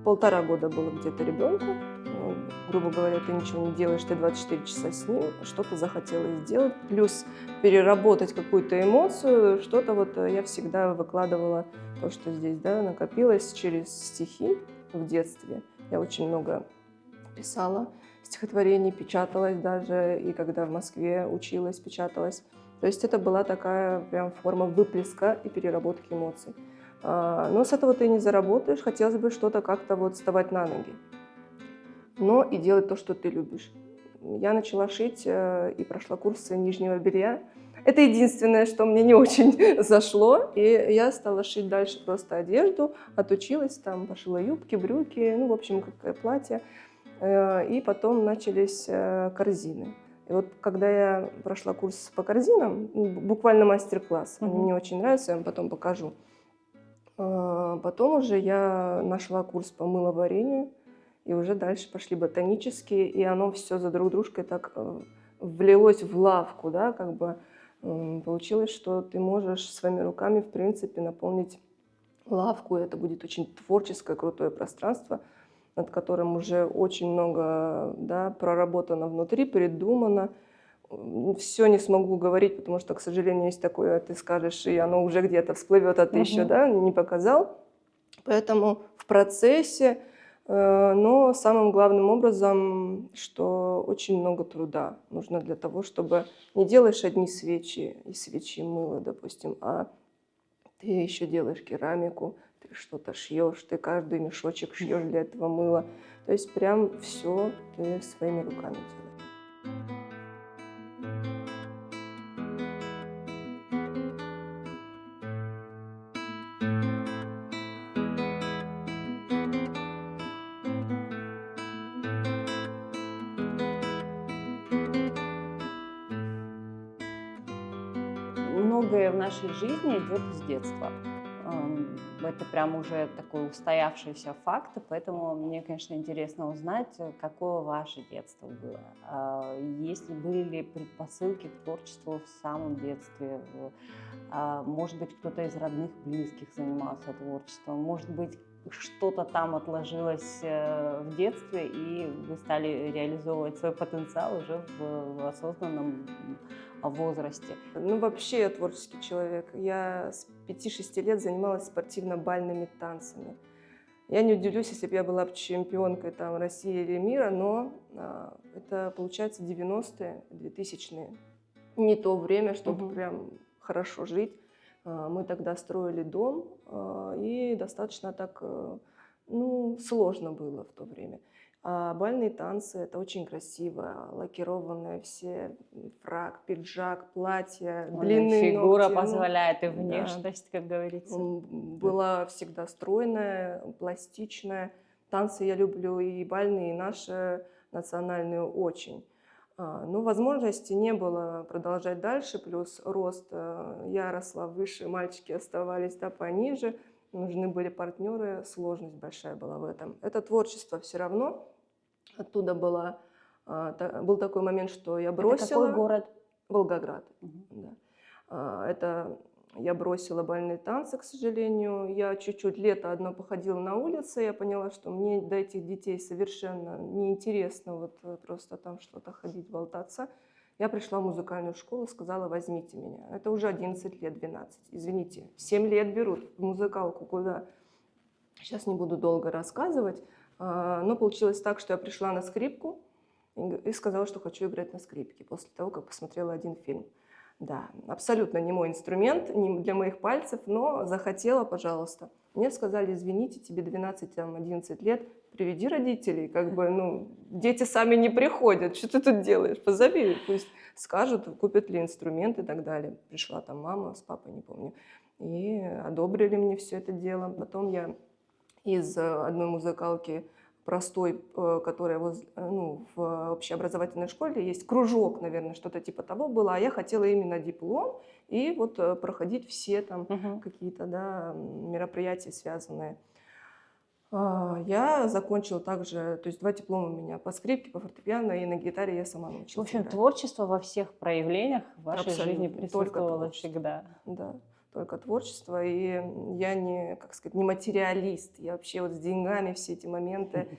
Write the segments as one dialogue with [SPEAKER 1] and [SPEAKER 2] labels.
[SPEAKER 1] 1,5 года было где-то ребенку. Ну, грубо говоря, ты ничего не делаешь, ты 24 часа с ним, что-то захотелось сделать. Плюс переработать какую-то эмоцию, что-то вот я всегда выкладывала, то, что здесь, да, накопилось через стихи в детстве. Я очень много писала стихотворений, печаталась даже, и когда в Москве училась, печаталась. То есть это была такая прям форма выплеска и переработки эмоций. Но с этого ты не заработаешь, хотелось бы что-то как-то вот вставать на ноги, но и делать то, что ты любишь. Я начала шить и прошла курсы нижнего белья. Это единственное, что мне не очень зашло, и я стала шить дальше просто одежду, отучилась, там пошила юбки, брюки, ну, в общем, какое платье. И потом начались корзины. И вот когда я прошла курс по корзинам, буквально мастер-класс, они мне очень нравятся, я вам потом покажу. Потом уже я нашла курс по мыловарению, и уже дальше пошли ботанические, и оно все за друг дружкой так влилось в лавку, да, как бы получилось, что ты можешь своими руками, в принципе, наполнить лавку, и это будет очень творческое, крутое пространство, над которым уже очень много, да, проработано внутри, придумано. Все не смогу говорить, потому что, к сожалению, есть такое, ты скажешь, и оно уже где-то всплывет, а ты еще, да, не показал. Поэтому в процессе, но самым главным образом, что очень много труда нужно для того, чтобы не делаешь одни свечи и свечи мыла, допустим, а ты еще делаешь керамику, ты что-то шьешь, ты каждый мешочек шьешь для этого мыла. То есть прям все ты своими руками делаешь.
[SPEAKER 2] Многое в нашей жизни идет из детства. Это прям уже такой устоявшийся факт, и поэтому мне, конечно, интересно узнать, какое ваше детство было. Если были ли предпосылки к творчеству в самом детстве? Может быть, кто-то из родных, близких занимался творчеством? Может быть, что-то там отложилось в детстве, и вы стали реализовывать свой потенциал уже в осознанном возрасте?
[SPEAKER 1] Ну, вообще я творческий человек. Я с 5-6 лет занималась спортивно-бальными танцами. Я не удивлюсь, если бы я была чемпионкой там, России или мира, но это, получается, 90-е, 2000-е. Не то время, чтобы прям хорошо жить. Мы тогда строили дом, и достаточно так, ну, сложно было в то время. А бальные танцы – это очень красиво, лакированные все, фрак, пиджак, платье, длинные
[SPEAKER 2] Фигура
[SPEAKER 1] ногти.
[SPEAKER 2] позволяет и
[SPEAKER 1] Ну, да.
[SPEAKER 2] внешность, как говорится.
[SPEAKER 1] Была всегда стройная, пластичная. Танцы я люблю и бальные, и наши национальные очень. Но возможности не было продолжать дальше, плюс рост. Я росла выше, мальчики оставались, да, пониже. Нужны были партнеры, сложность большая была в этом. Это творчество все равно. Оттуда был такой момент, что я бросила.
[SPEAKER 2] Это какой город?
[SPEAKER 1] Волгоград. Да. Это я бросила бальные танцы, к сожалению. Я чуть-чуть лето одно походила на улице, я поняла, что мне до этих детей совершенно неинтересно вот просто там что-то ходить, болтаться. Я пришла в музыкальную школу, сказала: возьмите меня. Это уже 11 лет, 12. Извините, 7 лет берут в музыкалку куда? Сейчас не буду долго рассказывать. Но получилось так, что я пришла на скрипку и сказала, что хочу играть на скрипке после того, как посмотрела один фильм. Да, абсолютно не мой инструмент, не для моих пальцев, но захотела, пожалуйста. Мне сказали: извините, тебе 12-11 лет, приведи родителей, как бы, ну, дети сами не приходят, что ты тут делаешь, позови, пусть скажут, купят ли инструмент и так далее. Пришла там мама с папой, не помню, и одобрили мне все это дело. Потом я из одной музыкалки простой, которая в общеобразовательной школе есть кружок, наверное, что-то типа того было, а я хотела именно диплом и вот проходить все там какие-то, да, мероприятия связанные. Я закончила также, то есть 2 диплома у меня по скрипке, по фортепиано, и на гитаре я сама
[SPEAKER 2] В
[SPEAKER 1] научилась
[SPEAKER 2] общем,
[SPEAKER 1] играть.
[SPEAKER 2] творчество во всех проявлениях в вашей жизни
[SPEAKER 1] Абсолютно, только
[SPEAKER 2] присутствовало
[SPEAKER 1] творчество.
[SPEAKER 2] всегда.
[SPEAKER 1] Да, только творчество, и я не, как сказать, не материалист, я вообще вот с деньгами все эти моменты,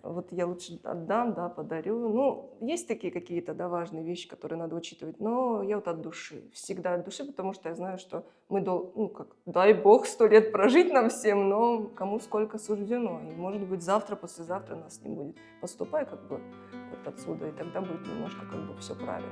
[SPEAKER 1] вот я лучше отдам, да, подарю. Ну, есть такие какие-то, да, важные вещи, которые надо учитывать, но я вот от души, всегда от души, потому что я знаю, что мы, ну, как, дай бог, 100 лет прожить нам всем, но кому сколько суждено, и, может быть, завтра, послезавтра нас не будет. Поступай как бы вот отсюда, и тогда будет немножко как бы все правильно.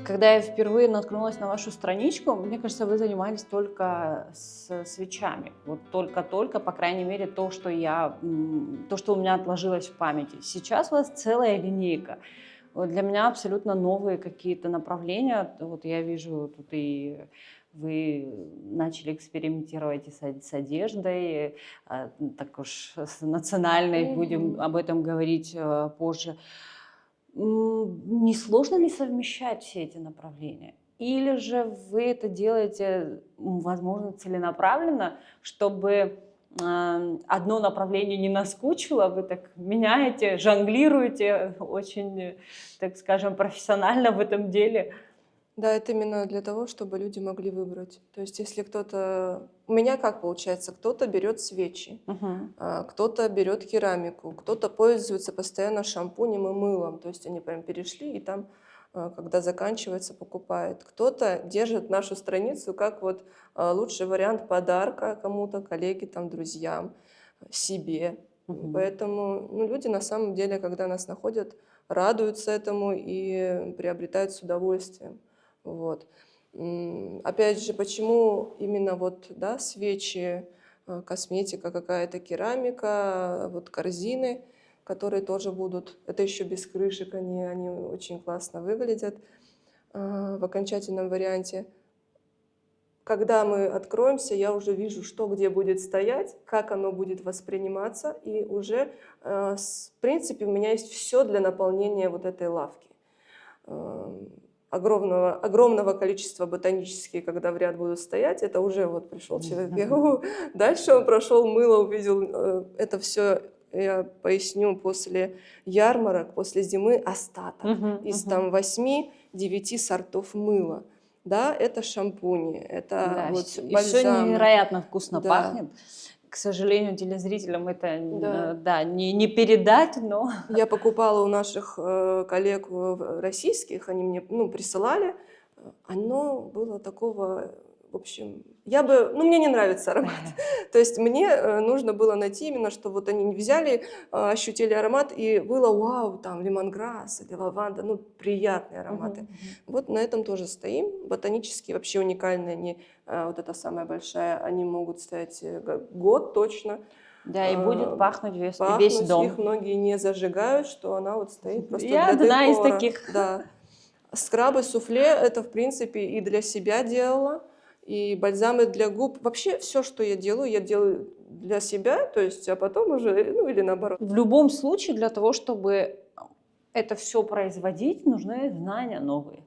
[SPEAKER 2] Когда я впервые наткнулась на вашу страничку, мне кажется, вы занимались только с свечами. Вот только-только, по крайней мере, то, что у меня отложилось в памяти. Сейчас у вас целая линейка. Вот для меня абсолютно новые какие-то направления. Вот я вижу, тут и вы начали экспериментировать и с одеждой, так уж с национальной, будем об этом говорить позже. Не сложно ли совмещать все эти направления? Или же вы это делаете, возможно, целенаправленно, чтобы одно направление не наскучило, вы так меняете, жонглируете очень, так скажем, профессионально в этом деле?
[SPEAKER 1] Да, это именно для того, чтобы люди могли выбрать. То есть, если кто-то... У меня как получается? Кто-то берет свечи, кто-то берет керамику, кто-то пользуется постоянно шампунем и мылом. То есть, они прям перешли и там, когда заканчивается, покупает. Кто-то держит нашу страницу как вот лучший вариант подарка кому-то, коллеге, там, друзьям, себе. Поэтому ну, люди на самом деле, когда нас находят, радуются этому и приобретают с удовольствием. Вот. Опять же, почему именно вот, да, свечи, косметика, какая-то керамика, вот корзины, которые тоже будут, это еще без крышек, они очень классно выглядят в окончательном варианте. Когда мы откроемся, я уже вижу, что где будет стоять, как оно будет восприниматься, и уже, в принципе, у меня есть все для наполнения вот этой лавки. Огромного количества ботанических, когда в ряд будут стоять, это уже вот пришел человек. Дальше он прошел, мыло увидел. Это все, я поясню, после ярмарок, после зимы остаток из там 8-9 сортов мыла. Да, это шампуни, это
[SPEAKER 2] Да,
[SPEAKER 1] вот
[SPEAKER 2] все
[SPEAKER 1] бальзамы.
[SPEAKER 2] невероятно вкусно
[SPEAKER 1] Да.
[SPEAKER 2] пахнет. К сожалению, телезрителям это да, не передать, но...
[SPEAKER 1] Я покупала у наших коллег российских, они мне присылали. Оно было такого, в общем, мне не нравится аромат. То есть мне нужно было найти именно, что вот они взяли, ощутили аромат, и было вау, там лимонграсс или лаванда, ну, приятные ароматы. Вот на этом тоже стоим. Ботанические вообще уникальные, они, вот эта самая большая, они могут стоять год точно.
[SPEAKER 2] Да, и будет пахнуть
[SPEAKER 1] Пахнуть,
[SPEAKER 2] весь дом.
[SPEAKER 1] их многие не зажигают, что она вот стоит просто
[SPEAKER 2] Я
[SPEAKER 1] для
[SPEAKER 2] одна из
[SPEAKER 1] декора.
[SPEAKER 2] таких.
[SPEAKER 1] Да. Скрабы, суфле, это, в принципе, и для себя делала, и бальзамы для губ. Вообще все, что я делаю для себя, то есть, а потом уже, ну или наоборот.
[SPEAKER 2] В любом случае, для того, чтобы это все производить, нужны знания новые.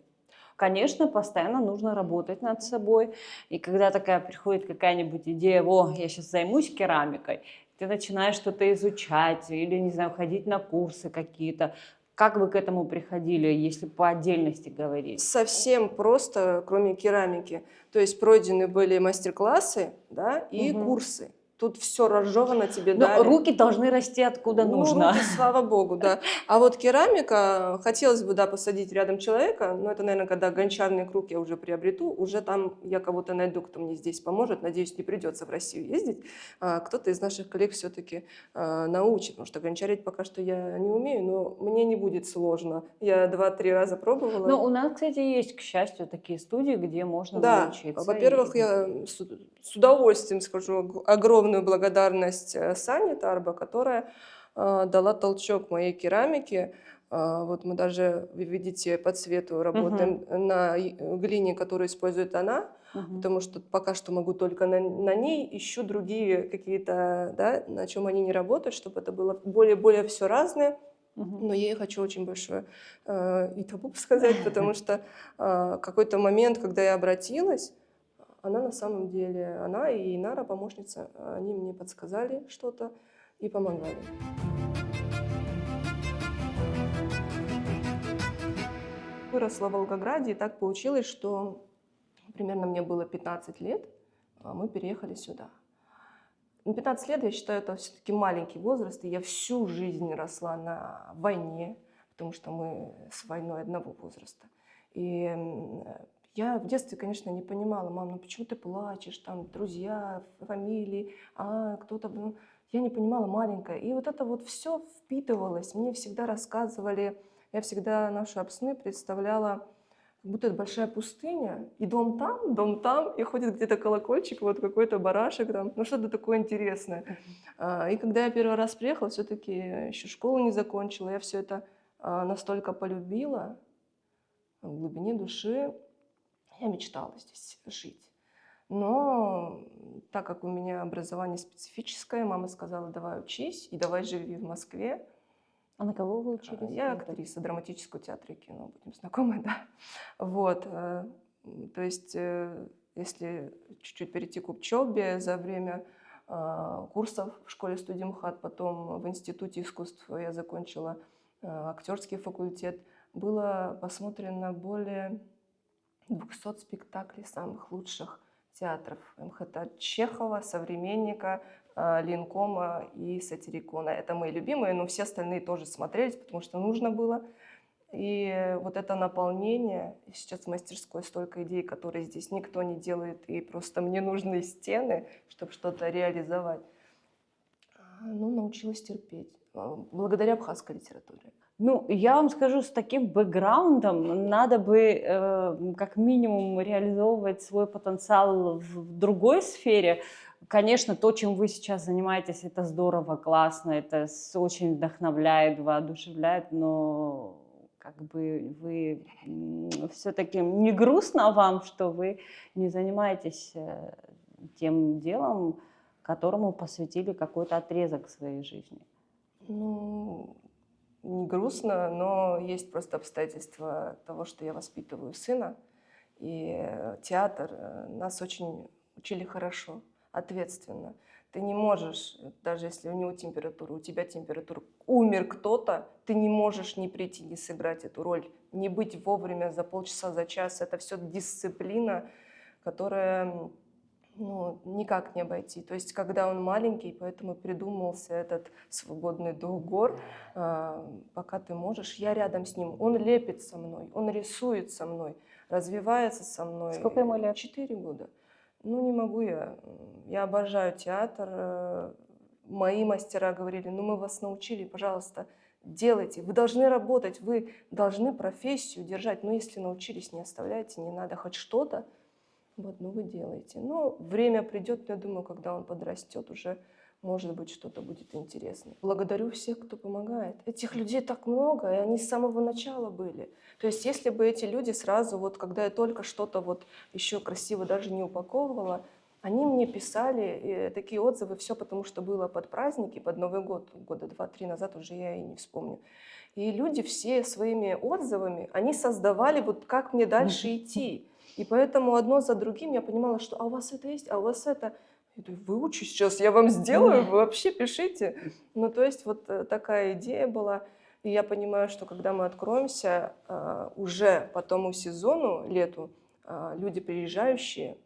[SPEAKER 2] Конечно, постоянно нужно работать над собой. И когда такая приходит какая-нибудь идея, я сейчас займусь керамикой, ты начинаешь что-то изучать или, не знаю, ходить на курсы какие-то. Как вы к этому приходили, если по отдельности говорить?
[SPEAKER 1] Совсем просто, кроме керамики. То есть пройдены были мастер-классы, да, и курсы. Тут все разжевано тебе
[SPEAKER 2] Но
[SPEAKER 1] дали.
[SPEAKER 2] руки должны расти откуда нужно.
[SPEAKER 1] Руки, слава богу, да. А вот керамика, хотелось бы, да, посадить рядом человека, но это, наверное, когда гончарный круг я уже приобрету, уже там я кого-то найду, кто мне здесь поможет. Надеюсь, не придется в Россию ездить. Кто-то из наших коллег все-таки научит, потому что гончарить пока что я не умею, но мне не будет сложно. Я 2-3 раза пробовала.
[SPEAKER 2] Ну, у нас, кстати, есть, к счастью, такие студии, где можно научиться.
[SPEAKER 1] Во-первых, я с удовольствием скажу огромную благодарность Сане Тарбо, которая дала толчок моей керамике. Вот мы даже, вы видите, по цвету работаем на глине, которую использует она, потому что пока что могу только на ней, ищу другие какие-то, да, на чем они не работают, чтобы это было более все разное. Но я ей хочу очень большое и табу сказать, потому что какой-то момент, когда я обратилась, она на самом деле, она и Инара, помощница, они мне подсказали что-то и помогали. Выросла в Волгограде, и так получилось, что примерно мне было 15 лет, мы переехали сюда. 15 лет, я считаю, это все-таки маленький возраст, и я всю жизнь росла на войне, потому что мы с войной одного возраста. И я в детстве, конечно, не понимала: мам, ну почему ты плачешь, там друзья, фамилии, кто-то... Ну, я не понимала, маленькая. И вот это вот все впитывалось, мне всегда рассказывали, я всегда нашу Апсны представляла, как будто это большая пустыня, и дом там, и ходит где-то колокольчик, вот какой-то барашек там, ну что-то такое интересное. И когда я первый раз приехала, все-таки еще школу не закончила, я все это настолько полюбила в глубине души, я мечтала здесь жить. Но так как у меня образование специфическое, мама сказала: давай учись и давай живи в Москве.
[SPEAKER 2] А на кого вы учились?
[SPEAKER 1] Я актриса драматического театра и кино, будем знакомы, да. Вот, то есть, если чуть-чуть перейти к учебе, за время курсов в школе-студии МХАТ, потом в Институте искусств я закончила актерский факультет, было посмотрено более 200 спектаклей самых лучших театров МХТ: Чехова, Современника, Линкома и Сатирикона. Это мои любимые, но все остальные тоже смотрелись, потому что нужно было. И вот это наполнение, сейчас в мастерской столько идей, которые здесь никто не делает, и просто мне нужны стены, чтобы что-то реализовать. Ну, научилась терпеть, благодаря абхазской литературе.
[SPEAKER 2] Ну, я вам скажу, с таким бэкграундом надо бы как минимум реализовывать свой потенциал в другой сфере. Конечно, то, чем вы сейчас занимаетесь, это здорово, классно, это очень вдохновляет, воодушевляет, но как бы вы все-таки не грустно вам, что вы не занимаетесь тем делом, которому посвятили какой-то отрезок своей жизни?
[SPEAKER 1] Ну, не грустно, но есть просто обстоятельства того, что я воспитываю сына. И театр нас очень учили хорошо, ответственно. Ты не можешь, даже если у него температура, у тебя температура, умер кто-то, ты не можешь не прийти, не сыграть эту роль, не быть вовремя, за полчаса, за час. Это все дисциплина, которая... Ну, никак не обойти. То есть, когда он маленький, поэтому придумался этот свободный дух гор, пока ты можешь, я рядом с ним. Он лепит со мной, он рисует со мной, развивается со мной.
[SPEAKER 2] Сколько ему лет?
[SPEAKER 1] 4 года. Ну, не могу я. Я обожаю театр. Мои мастера говорили: ну, мы вас научили, пожалуйста, делайте. Вы должны работать, вы должны профессию держать. Но если научились, не оставляйте, не надо хоть что-то. Вот, ну вы делаете. Но время придет, я думаю, когда он подрастет, уже, может быть, что-то будет интересно. Благодарю всех, кто помогает. Этих людей так много, и они с самого начала были. То есть, если бы эти люди сразу, вот когда я только что-то вот еще красиво даже не упаковывала, они мне писали такие отзывы, все потому что было под праздники, под Новый год, года 2-3 назад, уже я и не вспомню. И люди все своими отзывами, они создавали, вот как мне дальше идти. И поэтому одно за другим я понимала, что у вас это есть, а у вас это... Я говорю: выучу сейчас, я вам сделаю, вы вообще пишите. Ну, то есть вот такая идея была. И я понимаю, что когда мы откроемся, уже по тому сезону, лету, люди приезжающие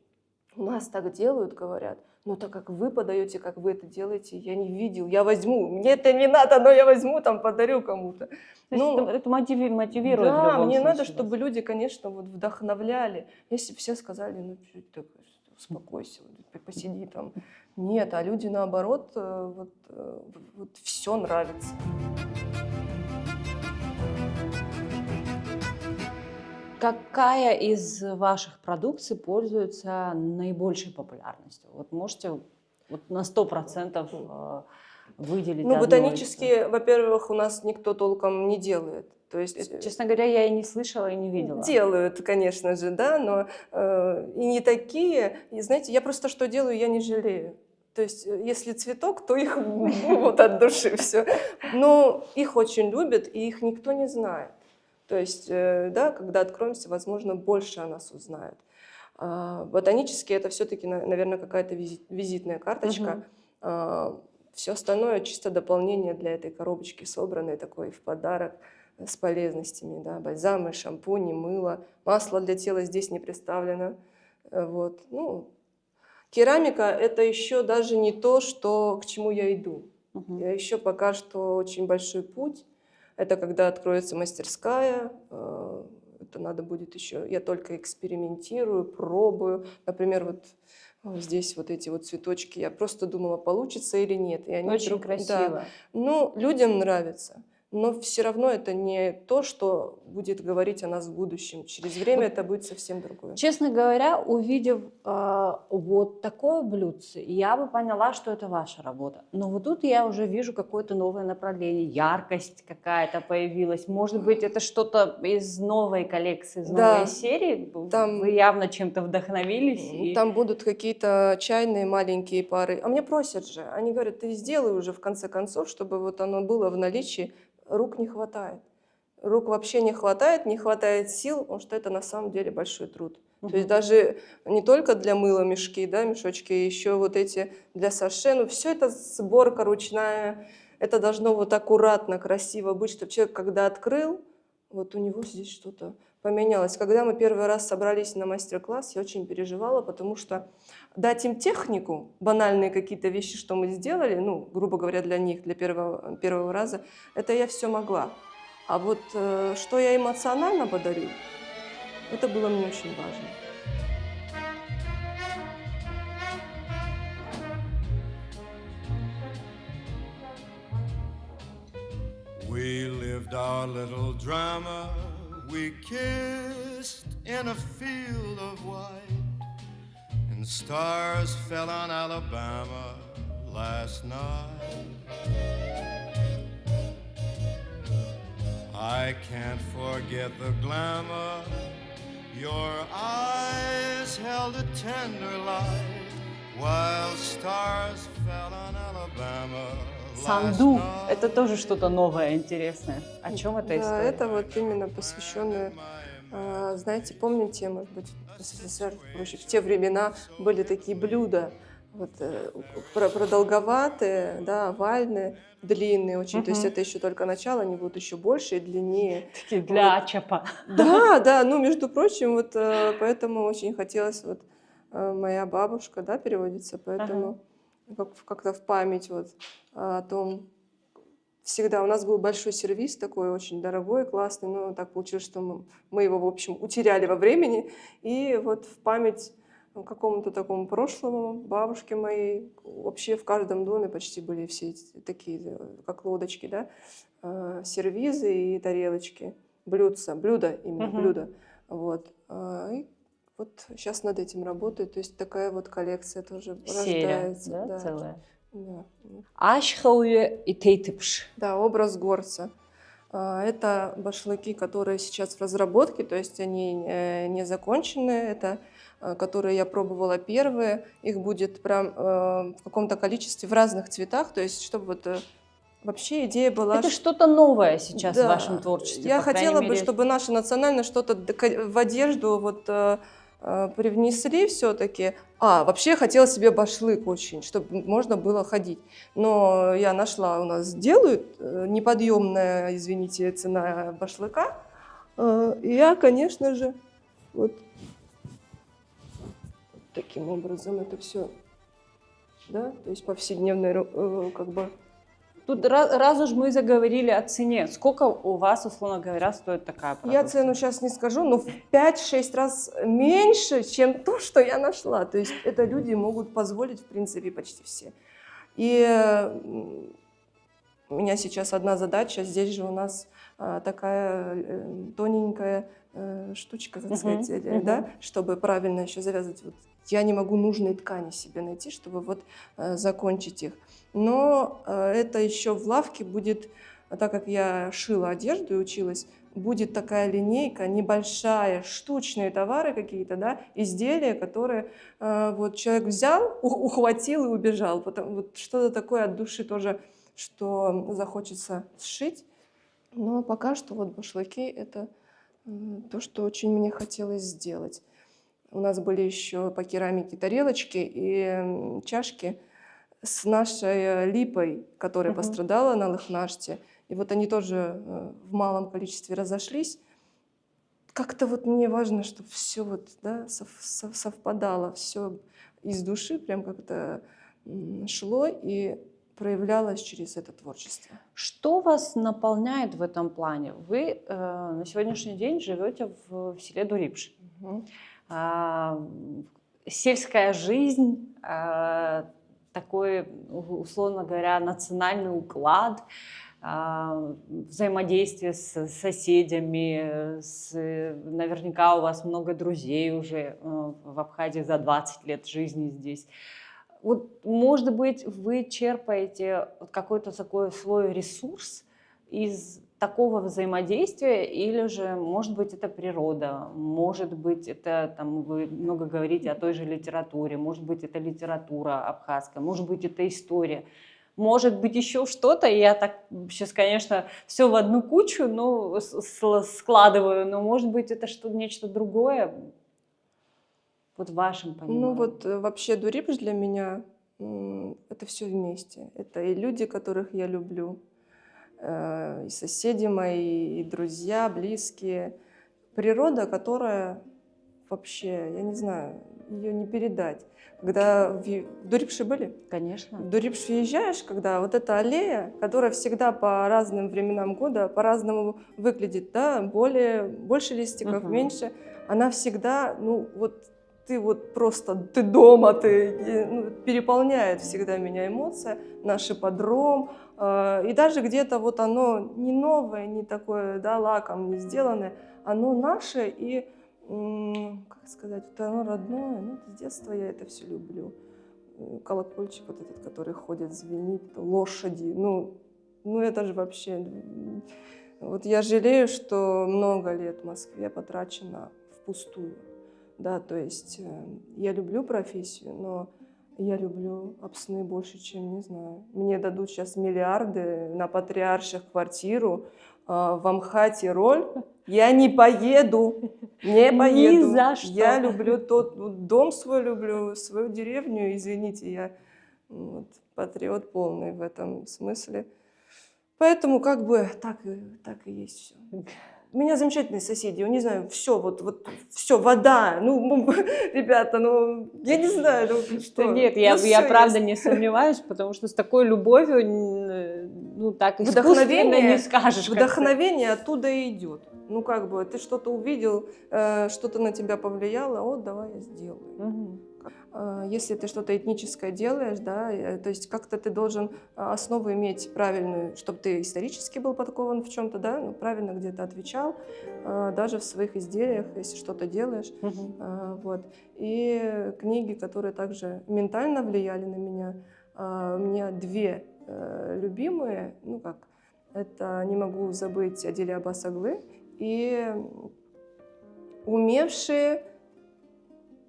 [SPEAKER 1] у нас так делают, говорят: ну так как вы подаете, как вы это делаете, я не видел, я возьму, мне это не надо, но я возьму, там подарю кому-то.
[SPEAKER 2] То есть это мотивирует в
[SPEAKER 1] Да,
[SPEAKER 2] любом
[SPEAKER 1] мне надо,
[SPEAKER 2] случае
[SPEAKER 1] чтобы люди, конечно, вот вдохновляли. Если бы все сказали: ну что ты такое, успокойся, посиди там. Нет, а люди наоборот, вот все нравится.
[SPEAKER 2] Какая из ваших продукций пользуется наибольшей популярностью? Вот можете вот на 100% выделить
[SPEAKER 1] Ну,
[SPEAKER 2] одно из-
[SPEAKER 1] ботанические, во-первых, у нас никто толком не делает. То есть,
[SPEAKER 2] Честно говоря, я и не слышала, и не видела.
[SPEAKER 1] делают, конечно же, да, но и не такие. И знаете, я просто что делаю, я не жалею. То есть, если цветок, то их вот от души все. Но их очень любят, и их никто не знает. То есть, да, когда откроемся, возможно, больше о нас узнают. Ботанически это все-таки, наверное, какая-то визитная карточка. Все остальное чисто дополнение для этой коробочки, собранной такой в подарок с полезностями. Да? Бальзамы, шампуни, мыло. Масло для тела здесь не представлено. Вот. Ну, керамика – это еще даже не то, к чему я иду. Я еще пока что очень большой путь. Это когда откроется мастерская. Это надо будет еще. Я только экспериментирую, пробую. Например, вот здесь вот эти вот цветочки. Я просто думала, получится или нет. И они
[SPEAKER 2] Очень красиво.
[SPEAKER 1] Да. Ну, людям нравится. Но все равно это не то, что будет говорить о нас в будущем. Через время это будет совсем другое.
[SPEAKER 2] Честно говоря, увидев вот такое блюдце, я бы поняла, что это ваша работа. Но вот тут я уже вижу какое-то новое направление, яркость какая-то появилась. Может быть, это что-то из новой коллекции, из новой серии?
[SPEAKER 1] Там,
[SPEAKER 2] вы явно чем-то вдохновились?
[SPEAKER 1] Там будут какие-то чайные маленькие пары. А мне просят же. Они говорят, ты сделай уже в конце концов, чтобы вот оно было в наличии. Рук не хватает. Рук вообще не хватает сил, потому что это на самом деле большой труд. То есть даже не только для мыла мешки, да, мешочки, еще вот эти для саше, ну все это сборка ручная, это должно вот аккуратно, красиво быть, чтобы человек, когда открыл, вот у него здесь что-то поменялось. Когда мы первый раз собрались на мастер-класс, я очень переживала, потому что дать им технику, банальные какие-то вещи, что мы сделали, ну, грубо говоря, для них, для первого раза, это я все могла. А вот что я эмоционально подарю, это было мне очень важно.
[SPEAKER 3] We lived our little drama, we kissed in a field of white, and stars fell on Alabama last night. I can't forget the glamour, your eyes held a tender light, while stars fell on Alabama.
[SPEAKER 2] Санду – это тоже что-то новое, интересное. О чем эта история?
[SPEAKER 1] Да, это вот именно посвященное, знаете, помните, может быть, в СССР, в те времена были такие блюда, вот, продолговатые, да, овальные, длинные очень, то есть это еще только начало, они будут еще больше и длиннее.
[SPEAKER 2] Такие для
[SPEAKER 1] вот.
[SPEAKER 2] ачапа.
[SPEAKER 1] Да, ну, между прочим, вот поэтому очень хотелось, вот, моя бабушка, да, переводится, поэтому как-то в память вот о том, всегда у нас был большой сервиз такой, очень дорогой, классный, но так получилось, что мы его, в общем, утеряли во времени, и вот в память какому-то такому прошлому бабушки моей, вообще в каждом доме почти были все эти, такие, как лодочки, да, сервизы и тарелочки, блюда именно, блюда, вот. И вот сейчас над этим работаю, то есть такая вот коллекция тоже рождается.
[SPEAKER 2] Серия, да, целая?
[SPEAKER 1] Да.
[SPEAKER 2] Ашхауе и Тейтепш.
[SPEAKER 1] Да, образ горца. Это башлыки, которые сейчас в разработке, то есть они не закончены, это которые я пробовала первые, их будет прям в каком-то количестве в разных цветах, то есть чтобы вот вообще идея была...
[SPEAKER 2] Это что-то новое сейчас в вашем творчестве.
[SPEAKER 1] Я хотела бы, чтобы наше национальное что-то в одежду вот привнесли все-таки. Вообще я хотела себе башлык очень, чтобы можно было ходить. Но я нашла, у нас делают неподъемная, извините, цена башлыка. И я, конечно же, вот таким образом это все, да, то есть повседневной как бы.
[SPEAKER 2] Тут раз уж мы заговорили о цене, сколько у вас, условно говоря, стоит такая продукция?
[SPEAKER 1] Я цену сейчас не скажу, но в 5-6 раз меньше, чем то, что я нашла. То есть это люди могут позволить, в принципе, почти все. И у меня сейчас одна задача, здесь же у нас такая тоненькая штучка, так сказать, да, чтобы правильно еще завязывать. Вот я не могу нужные ткани себе найти, чтобы вот закончить их. Но это еще в лавке будет, так как я шила одежду и училась, будет такая линейка небольшая, штучные товары какие-то, да, изделия, которые вот человек взял, ухватил и убежал. Потом, вот что-то такое от души тоже, что захочется сшить. Но пока что вот башлыки – это то, что очень мне хотелось сделать. У нас были еще по керамике тарелочки и чашки с нашей липой, которая пострадала на Лыхнаште. И вот они тоже в малом количестве разошлись. Как-то вот мне важно, чтобы все вот, да, совпадало, все из души прям как-то шло и проявлялось через это творчество.
[SPEAKER 2] Что вас наполняет в этом плане? Вы на сегодняшний день живете в селе Дурипш. Сельская жизнь, такой, условно говоря, национальный уклад, взаимодействие с соседями, наверняка у вас много друзей уже в Абхазии за 20 лет жизни здесь. Вот, может быть, вы черпаете какой-то такой свой ресурс из такого взаимодействия, или же, может быть, это природа, может быть, это, там, вы много говорите о той же литературе, может быть, это литература абхазская, может быть, это история, может быть, еще что-то. Я так сейчас, конечно, все в одну кучу, ну, складываю, но, может быть, это нечто другое, вот в вашем понимании.
[SPEAKER 1] Ну вот вообще Дурипш для меня это все вместе. Это и люди, которых я люблю, и соседи мои, и друзья, близкие. Природа, которая вообще, я не знаю, ее не передать. Когда в Дурипше были?
[SPEAKER 2] Конечно.
[SPEAKER 1] В Дурипш въезжаешь, когда вот эта аллея, которая всегда по разным временам года по-разному выглядит, да, больше листиков, меньше, она всегда, ну вот ты вот просто, ты дома, переполняет всегда меня эмоция, наш ипподром. И даже где-то вот оно не новое, не такое, да, лаком не сделанное, оно наше и, как сказать, вот оно родное, ну, с детства я это все люблю. Колокольчик вот этот, который ходит, звенит, лошади, ну это же вообще... Вот я жалею, что много лет в Москве потрачено впустую. Да, то есть я люблю профессию, но я люблю Апсны больше, чем, не знаю. Мне дадут сейчас миллиарды на Патриарших квартиру, в Амхате роль. Я не поеду, не поеду.
[SPEAKER 2] Ни за что.
[SPEAKER 1] Я люблю тот дом свой, люблю свою деревню. Извините, я вот, патриот полный в этом смысле. Поэтому как бы так и есть все. У меня замечательные соседи, не знаю, все, вот все, вода, ну, ребята, ну, я не знаю, ну, что.
[SPEAKER 2] Да нет, я правда не сомневаюсь, потому что с такой любовью, ну, так искусственно не скажешь.
[SPEAKER 1] Вдохновение оттуда и идет. Ну, как бы, ты что-то увидел, что-то на тебя повлияло, вот, давай я сделаю.
[SPEAKER 2] Угу.
[SPEAKER 1] Если ты что-то этническое делаешь, да, то есть как-то ты должен основу иметь правильную, чтобы ты исторически был подкован в чем-то, да, ну, правильно где-то отвечал, даже в своих изделиях, если что-то делаешь. Вот. И книги, которые также ментально влияли на меня, у меня две любимые, ну как, это «Не могу забыть» Аделя Аббас-Оглы и «Умевшие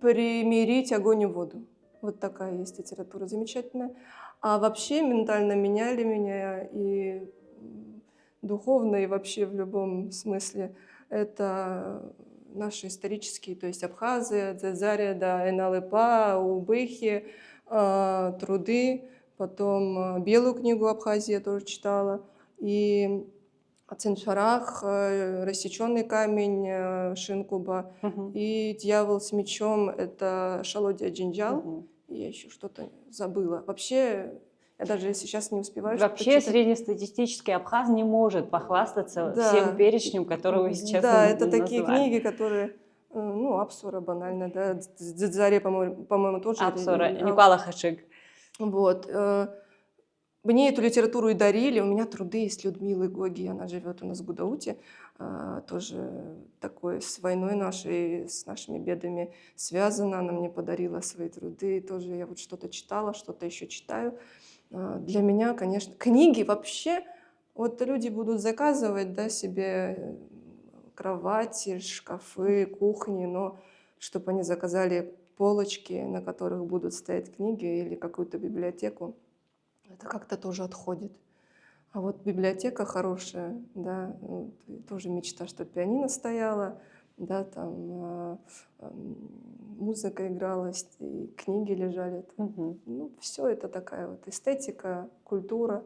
[SPEAKER 1] примирить огонь и воду». Вот такая есть литература замечательная. А вообще ментально меняли меня и духовно, и вообще в любом смысле. Это наши исторические, то есть Абхазия, Дзазария, да, Эналыпа, Убыхи, труды. Потом Белую книгу Абхазии я тоже читала. И Циншарах, Рассеченный камень Шинкуба, и Дьявол с мечом — это Шалодия Джинджал. Я еще что-то забыла. Вообще, я даже сейчас не успеваю.
[SPEAKER 2] Вообще среднестатистический абхаз не может похвастаться всем перечнем, который вы сейчас
[SPEAKER 1] Да, это такие книги, которые, ну, Апсура банально, да, Дзаре, по-моему, тоже.
[SPEAKER 2] Апсура, Никола Хашиг.
[SPEAKER 1] Вот. Мне эту литературу и дарили. У меня труды есть Людмилы Гоги, она живет у нас в Гудауте, тоже такой с войной нашей, с нашими бедами связана. Она мне подарила свои труды, тоже я вот что-то читала, что-то еще читаю. Для меня, конечно, книги вообще, вот люди будут заказывать, да, себе кровати, шкафы, кухни, но чтобы они заказали полочки, на которых будут стоять книги, или какую-то библиотеку, это как-то тоже отходит. А вот библиотека хорошая, да, тоже мечта, чтобы пианино стояло, да, там музыка игралась, и книги лежали.
[SPEAKER 2] Мгм.
[SPEAKER 1] Ну, все это такая вот эстетика, культура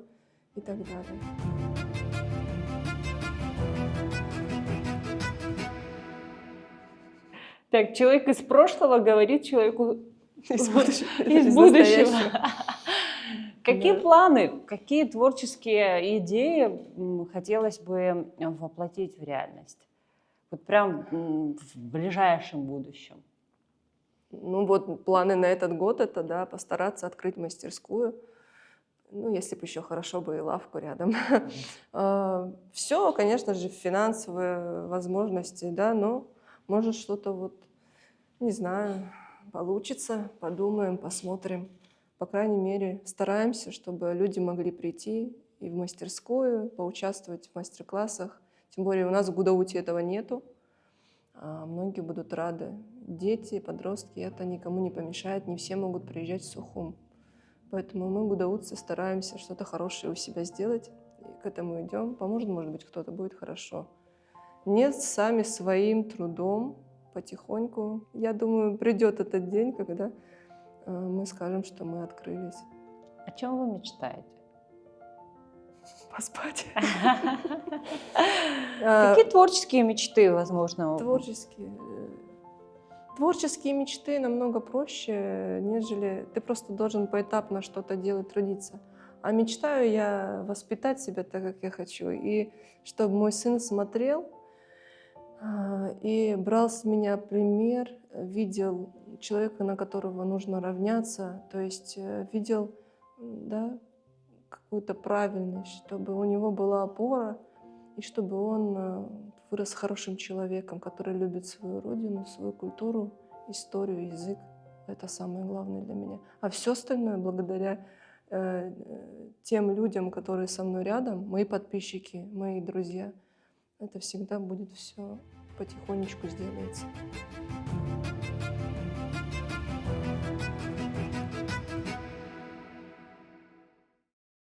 [SPEAKER 1] и так далее.
[SPEAKER 2] Так, человек из прошлого говорит человеку
[SPEAKER 1] Из будущего.
[SPEAKER 2] из
[SPEAKER 1] из
[SPEAKER 2] будущего.
[SPEAKER 1] настоящего.
[SPEAKER 2] Какие
[SPEAKER 1] Да.
[SPEAKER 2] планы, какие творческие идеи хотелось бы воплотить в реальность? Вот прям в ближайшем будущем.
[SPEAKER 1] Ну вот планы на этот год — это, да, постараться открыть мастерскую. Ну, если бы еще хорошо бы и лавку рядом. Все, конечно же, финансовые возможности, да, но может что-то вот, не знаю, получится, подумаем, посмотрим. По крайней мере, стараемся, чтобы люди могли прийти и в мастерскую, поучаствовать в мастер-классах. Тем более у нас в Гудауте этого нету. Многие будут рады. Дети, подростки, это никому не помешает, не все могут приезжать в Сухум. Поэтому мы, гудаутцы, стараемся что-то хорошее у себя сделать, и к этому идем. Поможет, может быть, кто-то, будет хорошо. Нет, сами своим трудом, потихоньку. Я думаю, придет этот день, когда мы скажем, что мы открылись.
[SPEAKER 2] О чем вы мечтаете?
[SPEAKER 1] Поспать.
[SPEAKER 2] Какие творческие мечты, возможно?
[SPEAKER 1] Творческие мечты намного проще, нежели ты просто должен поэтапно что-то делать, трудиться. А мечтаю я воспитать себя так, как я хочу. И чтобы мой сын смотрел и брал с меня пример, видел человека, на которого нужно равняться, то есть видел, да, какую-то правильность, чтобы у него была опора, и чтобы он вырос хорошим человеком, который любит свою родину, свою культуру, историю, язык. Это самое главное для меня. А все остальное благодаря тем людям, которые со мной рядом, мои подписчики, мои друзья, это всегда будет все потихонечку сделается.